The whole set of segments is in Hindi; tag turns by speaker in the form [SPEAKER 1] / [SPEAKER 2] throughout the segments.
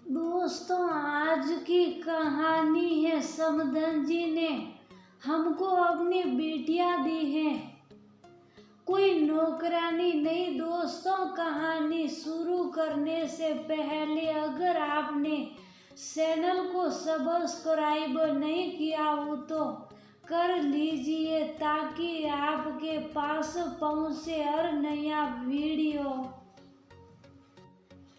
[SPEAKER 1] दोस्तों, आज की कहानी है समधन जी ने हमको अपनी बेटियां दी हैं। कोई नौकरानी नहीं। दोस्तों, कहानी शुरू करने से पहले अगर आपने चैनल को सब्सक्राइब नहीं किया हो तो कर लीजिए ताकि आपके पास पहुंचे हर नया वीडियो।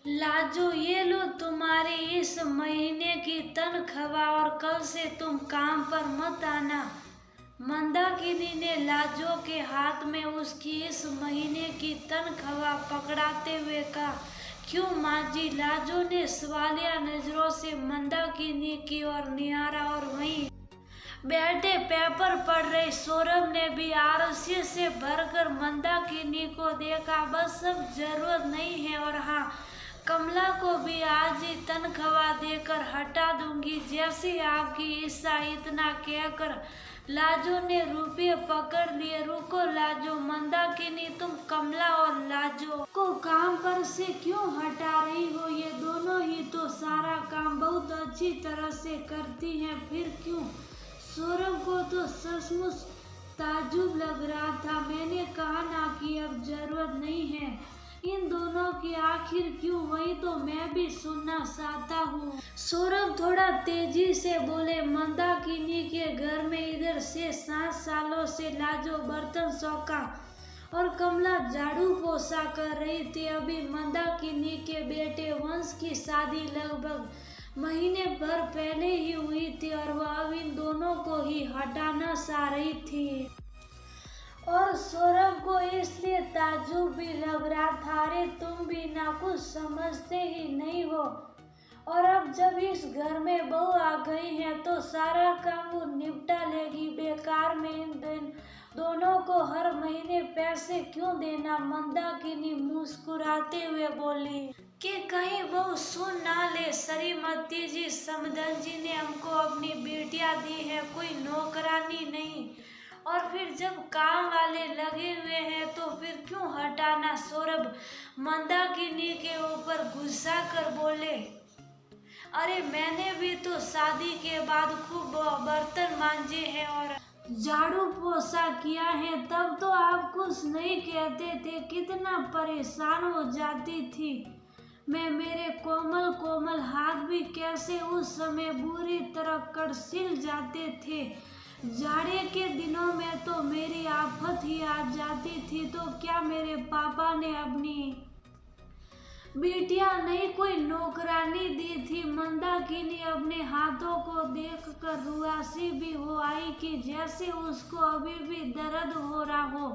[SPEAKER 1] लाजो, ये लो तुम्हारी इस महीने की तनख्वाह और कल से तुम काम पर मत आना। मंदाकिनी ने लाजो के हाथ में उसकी इस महीने की तनख्वाह पकड़ाते हुए कहा, क्यों माँ जी? लाजो ने सवालिया नजरों से मंदाकिनी की ओर निहारा और वहीं बैठे पेपर पढ़ रहे सौरभ ने भी आलस्य से भरकर मंदाकिनी को देखा। बस अब जरूरत नहीं है और हाँ, कमला को भी आज ही तनख्वाह देकर हटा दूंगी, जैसे आपकी इच्छा। इतना कहकर लाजो ने रुपये पकड़ लिए। रुको लाजो, मंदाकिनी तुम कमला और लाजो को काम पर से क्यों हटा रही हो? ये दोनों ही तो सारा काम बहुत अच्छी तरह से करती हैं, फिर क्यों? सौरभ को तो सचमुच ताज्जुब लग रहा था। मैंने कहा ना कि अब जरूरत नहीं है इन दोनों की, आखिर क्यों? वही तो मैं भी सुनना चाहता हूँ। सौरभ थोड़ा तेजी से बोले, मंदाकिनी के घर में इधर से 7 सालों से लाजो बर्तन चौका और कमला झाड़ू पोछा कर रही थी। अभी मंदाकिनी के बेटे वंश की शादी लगभग महीने भर पहले ही हुई थी और वह अब इन दोनों को ही हटाना चाह रही थी। और सौरभ को इसलिए ताज्जुब भी लग रहा था। अरे तुम भी ना कुछ समझते ही नहीं हो। और अब जब इस घर में बहू आ गई है तो सारा काम वो निपटा लेगी। बेकार में इन दोनों को हर महीने पैसे क्यों देना? मंदाकिनी मुस्कुराते हुए बोली कि कहीं बहू सुन ना ले। श्रीमती जी, समधन जी ने हमको अपनी बेटियां दी है, कोई नौकरानी नहीं। और फिर जब काम वाले लगे हुए हैं तो फिर क्यों हटाना? सौरभ मंदाकिनी के ऊपर गुस्सा कर बोले, अरे मैंने भी तो शादी के बाद खूब बर्तन मांजे हैं और झाड़ू पोछा किया है, तब तो आप कुछ नहीं कहते थे। कितना परेशान हो जाती थी मैं। मेरे कोमल कोमल हाथ भी कैसे उस समय बुरी तरह कड़छिल जाते थे। जाड़े के दिनों में तो मेरी आफत ही आ जाती थी। तो क्या मेरे पापा ने अपनी बेटियां नहीं कोई नौकरानी दी थी? मंदाकिनी अपने हाथों को देखकर रुआसी भी हो आई कि जैसे उसको अभी भी दर्द हो रहा हो।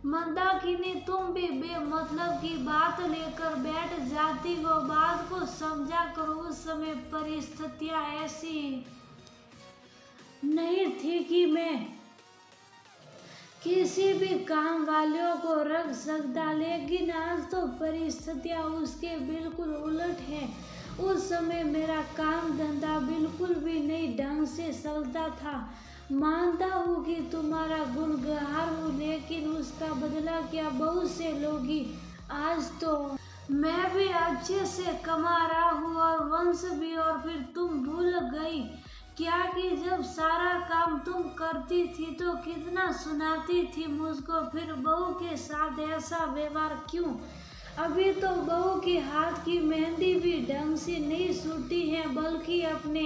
[SPEAKER 1] मंदाकिनी, तुम भी बेमतलब की बात लेकर बैठ जाती हो। बात को समझा करो। उस समय परिस्थितियां ऐसी नहीं थी कि मैं किसी भी काम वालों को रख सकता, लेकिन आज तो परिस्थितियां उसके बिल्कुल उलट है। उस समय मेरा काम धंधा बिल्कुल भी नहीं ढंग से चलता था। मानता हूँ कि तुम्हारा गुनहगार हूँ, लेकिन उसका बदला क्या बहुत से लोगी। आज तो मैं भी अच्छे से कमा रहा हूँ और वंश भी। और फिर तुम भूल गई क्या कि जब सारा काम तुम करती थी तो कितना सुनाती थी मुझको? फिर बहू के साथ ऐसा व्यवहार क्यों? अभी तो बहू के हाथ की मेहंदी भी ढंग से नहीं सूटी है, बल्कि अपने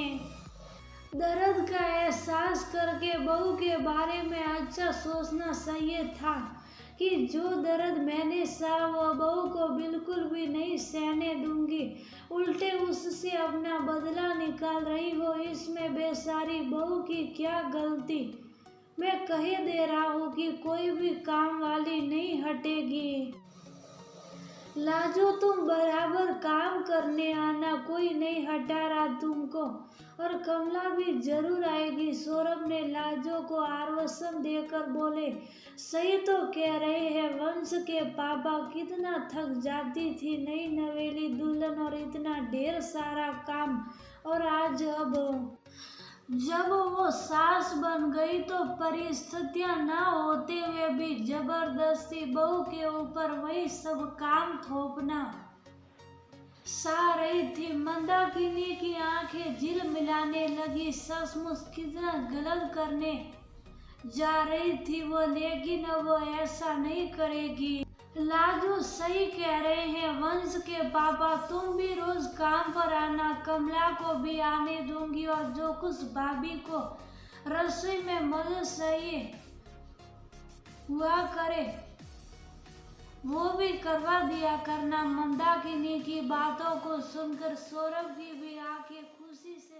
[SPEAKER 1] दर्द का एहसास करके बहू के बारे में अच्छा सोचना चाहिए था कि जो दर्द मैंने सहा वो बहू को बिल्कुल भी नहीं सहने दूंगी। उल्टे उससे अपना बदला निकाल रही हो। इसमें बेचारी बहू की क्या गलती? मैं कह दे रहा हूँ कि कोई भी काम वाली नहीं हटेगी। लाजो, तुम बराबर काम करने आना, कोई नहीं हटा रहा तुमको। और कमला भी जरूर आएगी। सौरभ ने लाजो को आश्वासन देकर बोले, सही तो कह रहे हैं वंश के पापा। कितना थक जाती थी नई नवेली दुल्हन और इतना ढेर सारा काम। और आज अब जब वो सास बन गई तो परिस्थितियां ना होते हुए भी जबरदस्ती बहू के ऊपर वही सब काम थोपना सा रही थी। मंदाकिनी की आंखें झिलमिलाने लगी। सचमुच कितना गलत करने जा रही थी वो, लेकिन अब वो ऐसा नहीं करेगी। लाजू सही कह रहे हैं वंश के पापा, तुम भी रोज काम पर आना, कमला को भी आने दूंगी और जो कुछ भाभी को रसोई में मदद चाहिए हुआ करे वो भी करवा दिया करना। मंदाकिनी की बातों को सुनकर सौरभ की भी आंखें खुशी से